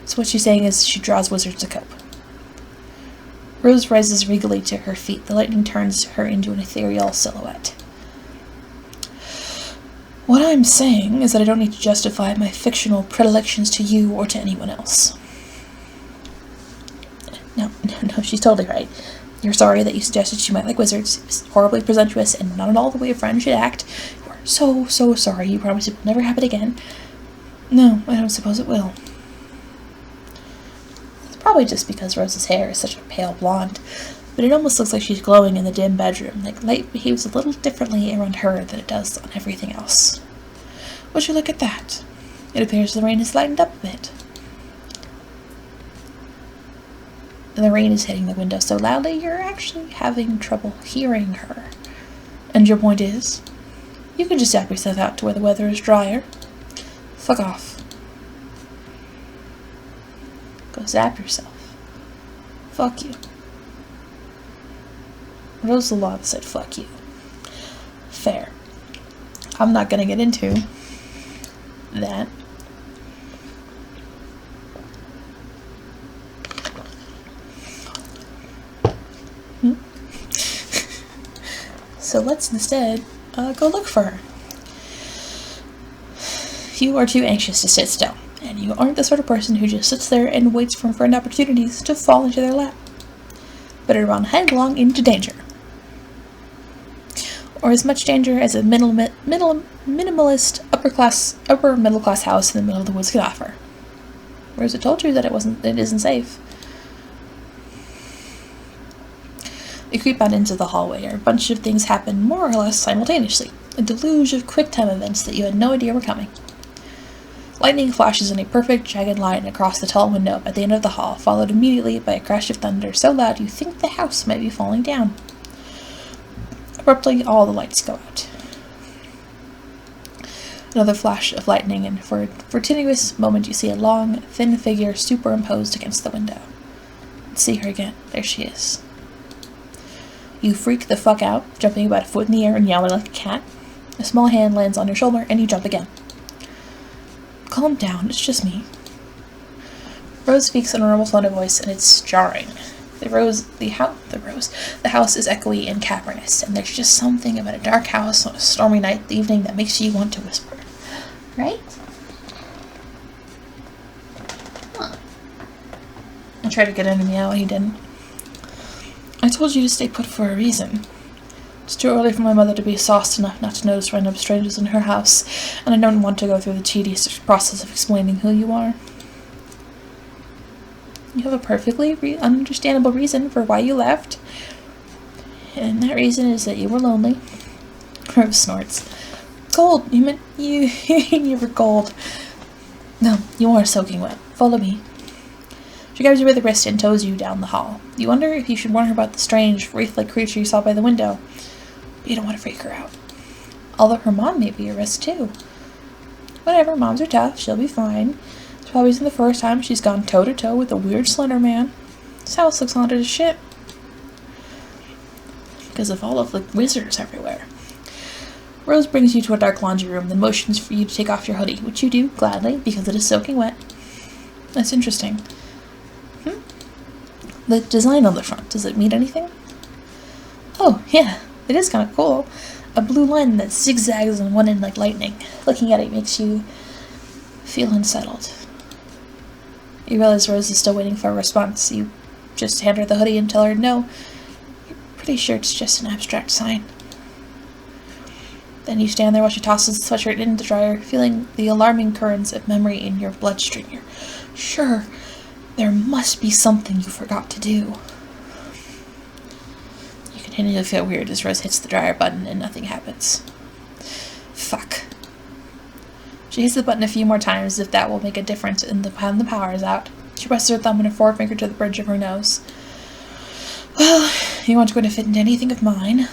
So what she's saying is she draws wizards to cope. Rose rises regally to her feet. The lightning turns her into an ethereal silhouette. What I'm saying is that I don't need to justify my fictional predilections to you or to anyone else. No, she's totally right. You're sorry that you suggested she might like wizards. It was horribly presumptuous and not at all the way a friend should act. You are so, so sorry. You promise it will never happen again. No, I don't suppose it will. It's probably just because Rose's hair is such a pale blonde, but it almost looks like she's glowing in the dim bedroom, like light behaves a little differently around her than it does on everything else. Would you look at that? It appears the rain has lightened up a bit. And the rain is hitting the window so loudly you're actually having trouble hearing her. And your point is? You can just zap yourself out to where the weather is drier. Fuck off. Go zap yourself. Fuck you. Rose Lalondes said fuck you. Fair. I'm not gonna get into that. So let's instead go look for her. You are too anxious to sit still, and you aren't the sort of person who just sits there and waits for friend opportunities to fall into their lap. Better run headlong into danger. Or as much danger as a minimalist upper middle class house in the middle of the woods could offer. Rosa told you that it isn't safe. You creep out into the hallway, where a bunch of things happen more or less simultaneously. A deluge of quick-time events that you had no idea were coming. Lightning flashes in a perfect, jagged line across the tall window at the end of the hall, followed immediately by a crash of thunder so loud you think the house might be falling down. Abruptly, all the lights go out. Another flash of lightning, and for a continuous moment you see a long, thin figure superimposed against the window. See her again. There she is. You freak the fuck out, jumping about a foot in the air and yowling like a cat. A small hand lands on your shoulder, and you jump again. Calm down, it's just me. Rose speaks in a normal tone of voice, and it's jarring. The house is echoey and cavernous, and there's just something about a dark house on a stormy night evening that makes you want to whisper. Right? Huh. I tried to get him to meow, he didn't. I told you to stay put for a reason. It's too early for my mother to be sauced enough not to notice random strangers in her house, and I don't want to go through the tedious process of explaining who you are. You have a perfectly understandable reason for why you left, and that reason is that you were lonely. Rose snorts. Cold! You meant you were cold. No, you are soaking wet. Follow me. She grabs you by the wrist and tows you down the hall. You wonder if you should warn her about the strange, wraith-like creature you saw by the window, but you don't want to freak her out. Although her mom may be a risk too. Whatever, moms are tough, she'll be fine. It's probably isn't the first time she's gone toe-to-toe with a weird slender man. This house looks haunted as shit. Because of all of the wizards everywhere. Rose brings you to a dark laundry room, then motions for you to take off your hoodie, which you do, gladly, because it is soaking wet. That's interesting. The design on the front, does it mean anything? Oh, yeah, it is kind of cool. A blue line that zigzags on one end like lightning. Looking at it makes you feel unsettled. You realize Rose is still waiting for a response. You just hand her the hoodie and tell her no. You're pretty sure it's just an abstract sign. Then you stand there while she tosses the sweatshirt into the dryer, feeling the alarming currents of memory in your bloodstream. You're sure there must be something you forgot to do. You continue to feel weird as Rose hits the dryer button and nothing happens. Fuck. She hits the button a few more times as if that will make a difference in the power is out. She presses her thumb and her forefinger to the bridge of her nose. Well, you aren't going to fit into anything of mine.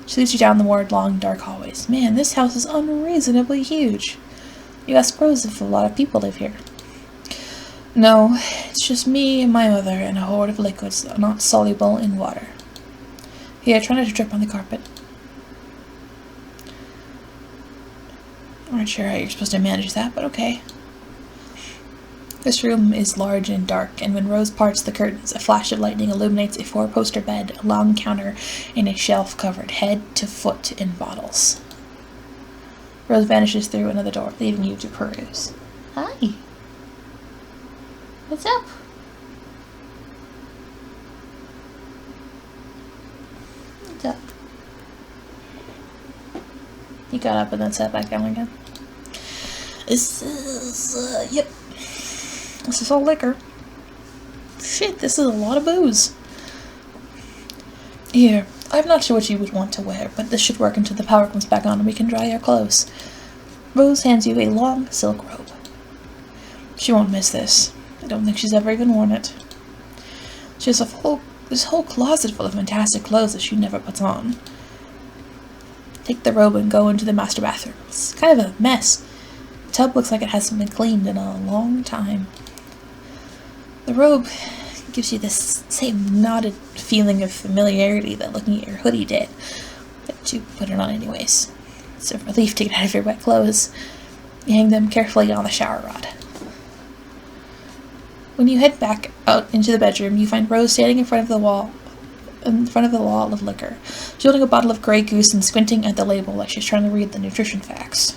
She leads you down the more long, dark hallways. Man, this house is unreasonably huge. You ask Rose if a lot of people live here. No, it's just me and my mother and a horde of liquids that are not soluble in water. Here, try not to trip on the carpet. I'm not sure how you're supposed to manage that, but okay. This room is large and dark, and when Rose parts the curtains, a flash of lightning illuminates a four-poster bed, a long counter, and a shelf covered head to foot in bottles. Rose vanishes through another door, leaving you to peruse. Hi. What's up? What's up? He got up and then sat back down again. This is, yep. This is all liquor. Shit, this is a lot of booze. Here, I'm not sure what you would want to wear, but this should work until the power comes back on and we can dry your clothes. Rose hands you a long silk robe. She won't miss this. I don't think she's ever even worn it. She has this whole closet full of fantastic clothes that she never puts on. Take the robe and go into the master bathroom. It's kind of a mess. The tub looks like it hasn't been cleaned in a long time. The robe gives you this same knotted feeling of familiarity that looking at your hoodie did, but you put it on anyways. It's a relief to get out of your wet clothes. You hang them carefully on the shower rod. When you head back out into the bedroom, you find Rose standing in front of the wall of liquor. She's holding a bottle of Grey Goose and squinting at the label like she's trying to read the nutrition facts.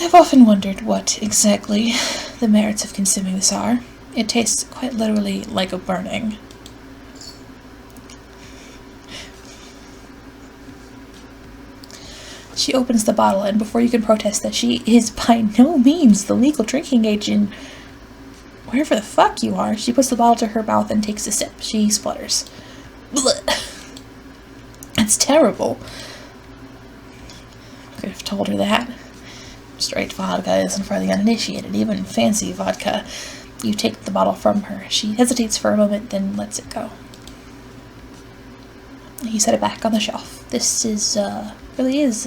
I've often wondered what exactly the merits of consuming this are. It tastes quite literally like a burning. She opens the bottle, and before you can protest that she is by no means the legal drinking age in wherever the fuck you are, she puts the bottle to her mouth and takes a sip. She splutters. Blech. It's terrible. I could have told her that. Straight vodka isn't for the uninitiated, even fancy vodka. You take the bottle from her. She hesitates for a moment, then lets it go. You set it back on the shelf. This is, really is,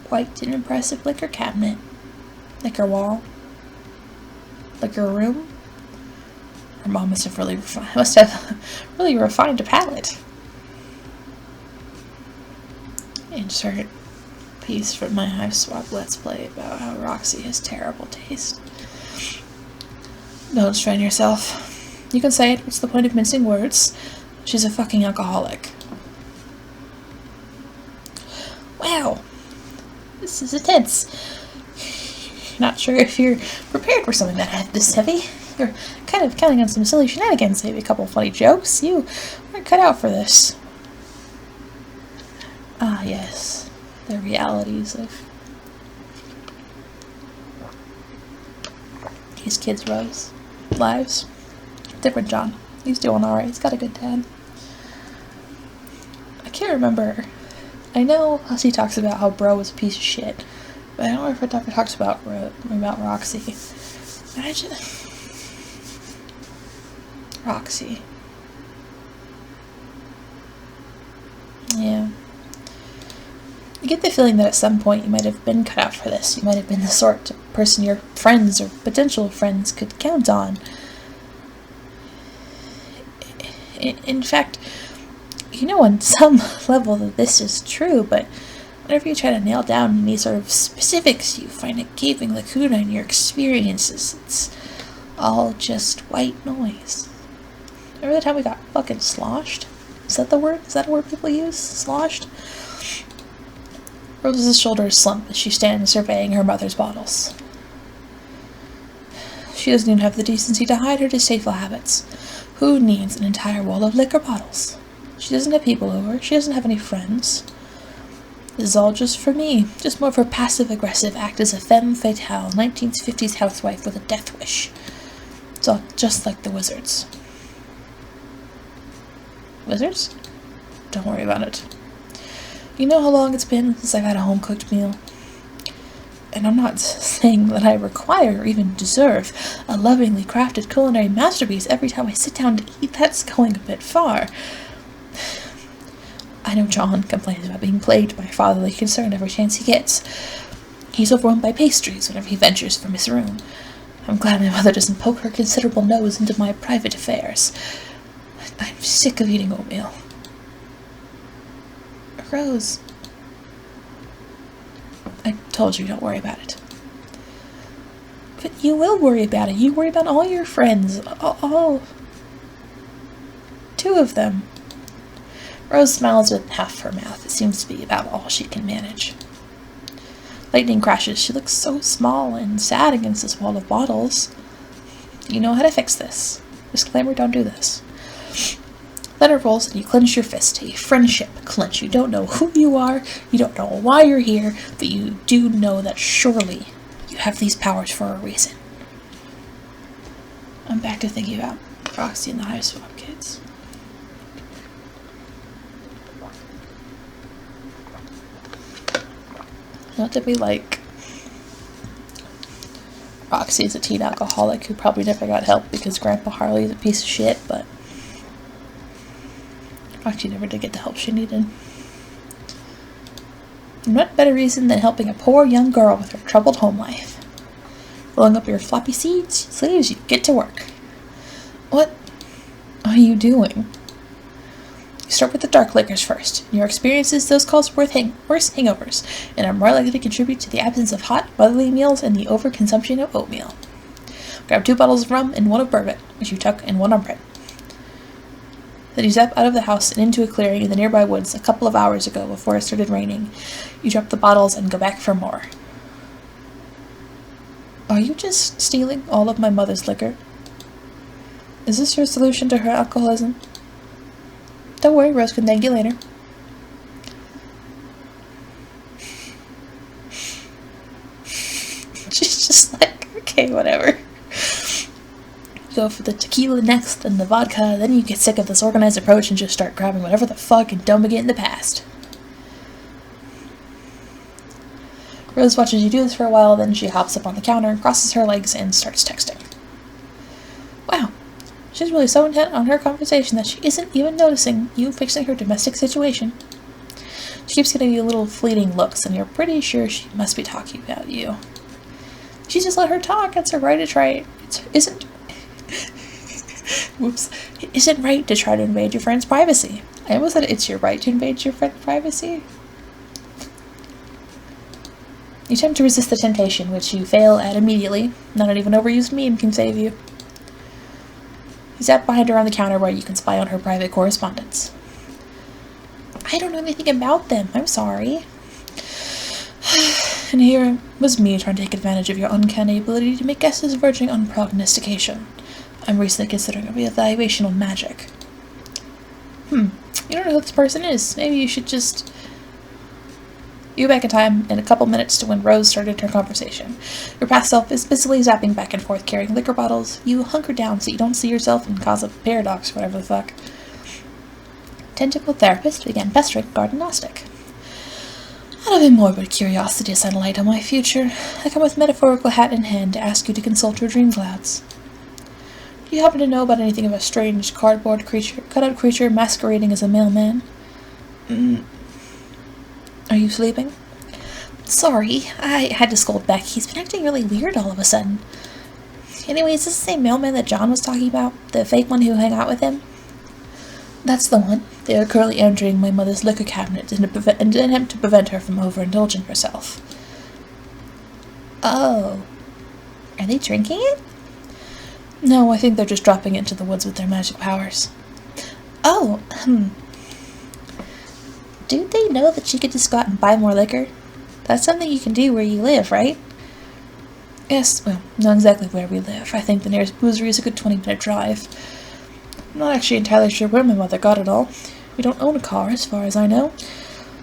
quite an impressive liquor cabinet. Liquor wall. Liquor room. Her mom must have really refined a palate. Insert piece from my Hive Swap Let's Play about how Roxy has terrible taste. Don't strain yourself. You can say it. What's the point of mincing words? She's a fucking alcoholic. Wow. This is intense. Not sure if you're prepared for something that this heavy. You're kind of counting on some silly shenanigans, maybe a couple funny jokes. You aren't cut out for this. Ah, yes. The realities of these kids' lives. Different John. He's doing alright. He's got a good dad. I can't remember. I know Hussey talks about how Bro was a piece of shit, but I don't know if it ever talks about Roxy. Roxy. Yeah. I get the feeling that at some point you might have been cut out for this. You might have been the sort of person your friends or potential friends could count on. In fact, you know on some level that this is true, but whenever you try to nail down any sort of specifics, you find a gaping lacuna in your experiences. It's all just white noise. Remember the time we got fucking sloshed? Is that the word? Is that a word people use? Sloshed? Rose's shoulders slump as she stands surveying her mother's bottles. She doesn't even have the decency to hide her distasteful habits. Who needs an entire wall of liquor bottles? She doesn't have people over. She doesn't have any friends. This is all just for me. Just more of her passive-aggressive act as a femme fatale 1950s housewife with a death wish. It's all just like the wizards. Wizards? Don't worry about it. You know how long it's been since I've had a home-cooked meal? And I'm not saying that I require or even deserve a lovingly crafted culinary masterpiece every time I sit down to eat. That's going a bit far. I know John complains about being plagued by fatherly concern every chance he gets. He's overwhelmed by pastries whenever he ventures from his room. I'm glad my mother doesn't poke her considerable nose into my private affairs. I'm sick of eating oatmeal. Rose. I told you, don't worry about it. But you will worry about it. You worry about all your friends. All 2 of them. Rose smiles with half her mouth. It seems to be about all she can manage. Lightning crashes. She looks so small and sad against this wall of bottles. You know how to fix this. Disclaimer, don't do this. Leonard rolls and you clench your fist. A friendship clench. You don't know who you are. You don't know why you're here. But you do know that surely you have these powers for a reason. I'm back to thinking about Roxy and the Hive Swap kids. Not to be like Roxy is a teen alcoholic who probably never got help because Grandpa Harley is a piece of shit, but Roxy never did get the help she needed. And what better reason than helping a poor young girl with her troubled home life? Rolling up your floppy sleeves, you get to work. What are you doing? You start with the dark liquors first. In your experiences, those cause worse hangovers, and are more likely to contribute to the absence of hot, motherly meals and the overconsumption of oatmeal. Grab 2 bottles of rum and 1 of bourbon, which you tuck in one armpit. Then you zap out of the house and into a clearing in the nearby woods a couple of hours ago before it started raining. You drop the bottles and go back for more. Are you just stealing all of my mother's liquor? Is this your solution to her alcoholism? Don't worry, Rose can thank you later. She's just like, okay, whatever. Go for the tequila next, and the vodka, then you get sick of this organized approach and just start grabbing whatever the fuck and dumping it in the past. Rose watches you do this for a while, then she hops up on the counter, crosses her legs, and starts texting. Wow, she's really so intent on her conversation that she isn't even noticing you fixing her domestic situation. She keeps getting you little fleeting looks, and you're pretty sure she must be talking about you. She just let her talk. It's her right to try. It isn't right to try to invade your friend's privacy. I almost said it's your right to invade your friend's privacy. You attempt to resist the temptation, which you fail at immediately. Not even an overused meme can save you. You sat behind her on the counter where you can spy on her private correspondence. I don't know anything about them. I'm sorry. And here was me trying to take advantage of your uncanny ability to make guesses verging on prognostication. I'm recently considering a reevaluation on magic. You don't know who this person is. Maybe you should just... You back in time in a couple minutes to when Rose started her conversation. Your past self is busily zapping back and forth carrying liquor bottles. You hunker down so you don't see yourself and cause a paradox or whatever the fuck. Tentacle therapist began pestering garden gnostic. Out of a morbid curiosity to shine a light on my future, I come with metaphorical hat in hand to ask you to consult your dream clouds. Do you happen to know about anything of a strange cardboard creature, cutout creature masquerading as a mailman? Are you sleeping? Sorry, I had to scold back. He's been acting really weird all of a sudden. Anyway, is this the same mailman that John was talking about? The fake one who hung out with him? That's the one. They are currently entering my mother's liquor cabinet in an attempt to prevent her from overindulging herself. Oh. Are they drinking it? No, I think they're just dropping it into the woods with their magic powers. Oh, Do they know that she could just go out and buy more liquor? That's something you can do where you live, right? Yes, well, not exactly where we live. I think the nearest boozery is a good 20-minute drive. I'm not actually entirely sure where my mother got it all. We don't own a car, as far as I know.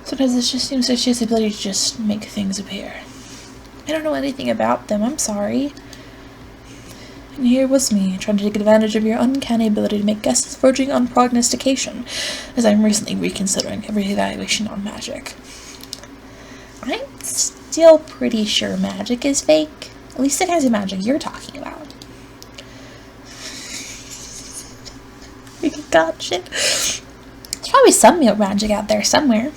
Sometimes it just seems that she has the ability to just make things appear. I don't know anything about them, I'm sorry. And here was me, trying to take advantage of your uncanny ability to make guesses verging on prognostication, as I'm recently reconsidering a reevaluation on magic. I'm still pretty sure magic is fake. At least the kinds of magic you're talking about. God, shit. There's probably some real magic out there somewhere.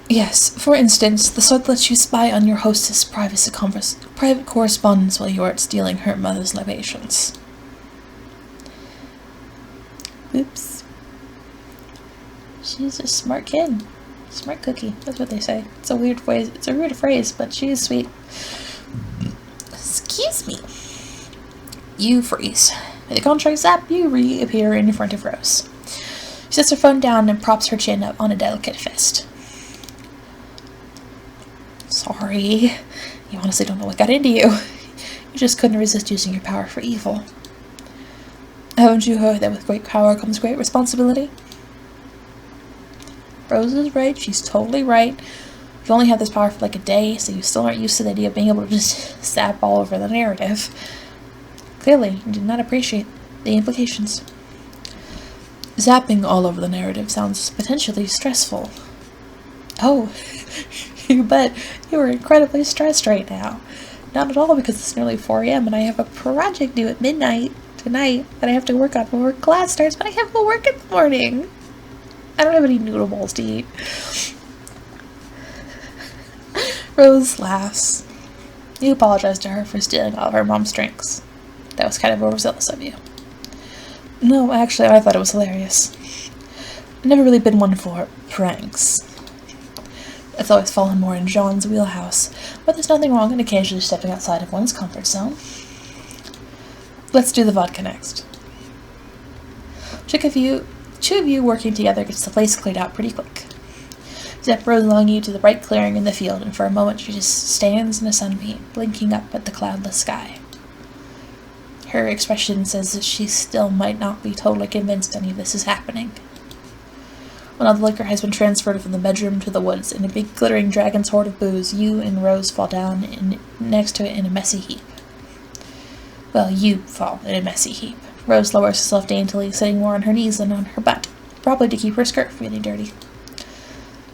Yes, for instance, the sort that lets you spy on your hostess' private correspondence while you are stealing her mother's libations. Oops. She's a smart kid. Smart cookie, that's what they say. It's a weird phrase. It's a weird phrase, but she is sweet. Excuse me. You freeze. With the contract zap, you reappear in front of Rose. She sets her phone down and props her chin up on a delicate fist. Sorry. You honestly don't know what got into you. You just couldn't resist using your power for evil. Haven't you heard that with great power comes great responsibility? Rose is right. She's totally right. You've only had this power for like a day, so you still aren't used to the idea of being able to just zap all over the narrative. Clearly, you did not appreciate the implications. Zapping all over the narrative sounds potentially stressful. Oh, you bet you are incredibly stressed right now. Not at all, because it's nearly 4 a.m. and I have a project due at midnight tonight that I have to work on before class starts, but I have to work in the morning. I don't have any noodle bowls to eat. Rose laughs. You apologize to her for stealing all of her mom's drinks. That was kind of overzealous of you. No, actually, I thought it was hilarious. I've never really been one for pranks. It's always fallen more in John's wheelhouse, but there's nothing wrong in occasionally stepping outside of one's comfort zone. Let's do the vodka next. Two of you working together gets the place cleared out pretty quick. Step Rose along you to the bright clearing in the field, and for a moment she just stands in a sunbeam, blinking up at the cloudless sky. Her expression says that she still might not be totally convinced any of this is happening. When all the liquor has been transferred from the bedroom to the woods, in a big glittering dragon's hoard of booze, you and Rose fall down next to it in a messy heap. Well, you fall in a messy heap. Rose lowers herself daintily, sitting more on her knees than on her butt, probably to keep her skirt from getting dirty.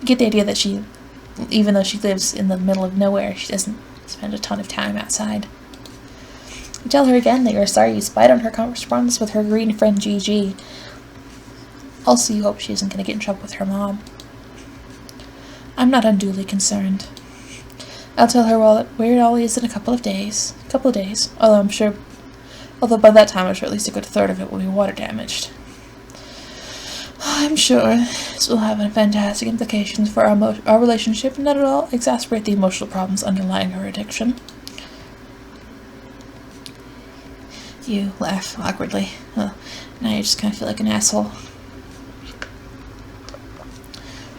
You get the idea that she, even though she lives in the middle of nowhere, she doesn't spend a ton of time outside. You tell her again that you're sorry you spied on her correspondence with her green friend Gigi. Also, you hope she isn't going to get in trouble with her mom. I'm not unduly concerned. I'll tell her where it all is in a couple of days. Although by that time I'm sure at least a good third of it will be water damaged. I'm sure this will have fantastic implications for our relationship, and that it will exacerbate the emotional problems underlying her addiction. You laugh awkwardly. Now you just kind of feel like an asshole.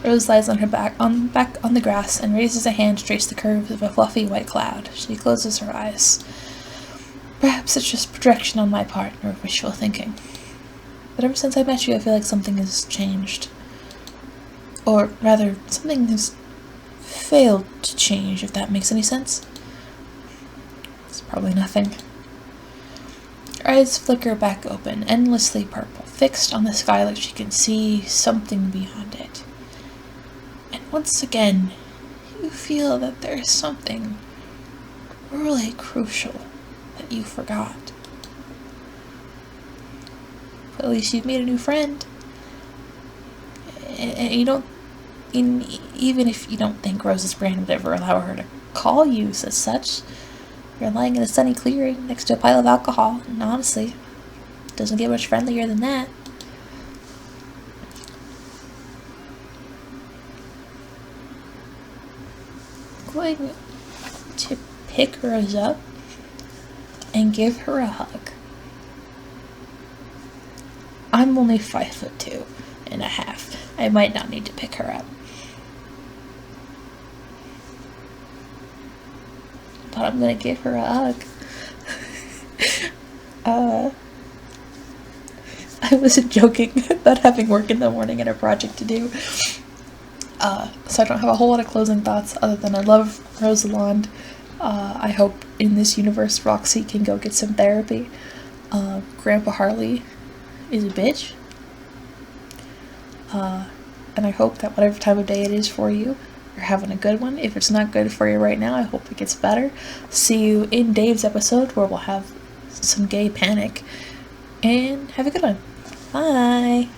Rose lies on her back on the grass and raises a hand to trace the curves of a fluffy white cloud. She closes her eyes. Perhaps it's just projection on my part, or wishful thinking. But ever since I met you, I feel like something has changed. Or rather, something has failed to change, if that makes any sense. It's probably nothing. Her eyes flicker back open, endlessly purple, fixed on the sky like she can see something beyond it. And once again, you feel that there's something really crucial that you forgot. But at least you've made a new friend. And you don't, even if you don't think Rose's brain would ever allow her to call you as such, you're lying in a sunny clearing next to a pile of alcohol, and honestly, it doesn't get much friendlier than that. I'm going to pick Rose up and give her a hug. I'm only 5'2.5". I might not need to pick her up. But I'm gonna give her a hug. I wasn't joking about having work in the morning and a project to do. So I don't have a whole lot of closing thoughts other than I love Rosalind. I hope in this universe Roxy can go get some therapy. Grandpa Harley is a bitch. And I hope that whatever time of day it is for you, you're having a good one. If it's not good for you right now, I hope it gets better. See you in Dave's episode where we'll have some gay panic. And have a good one. Bye!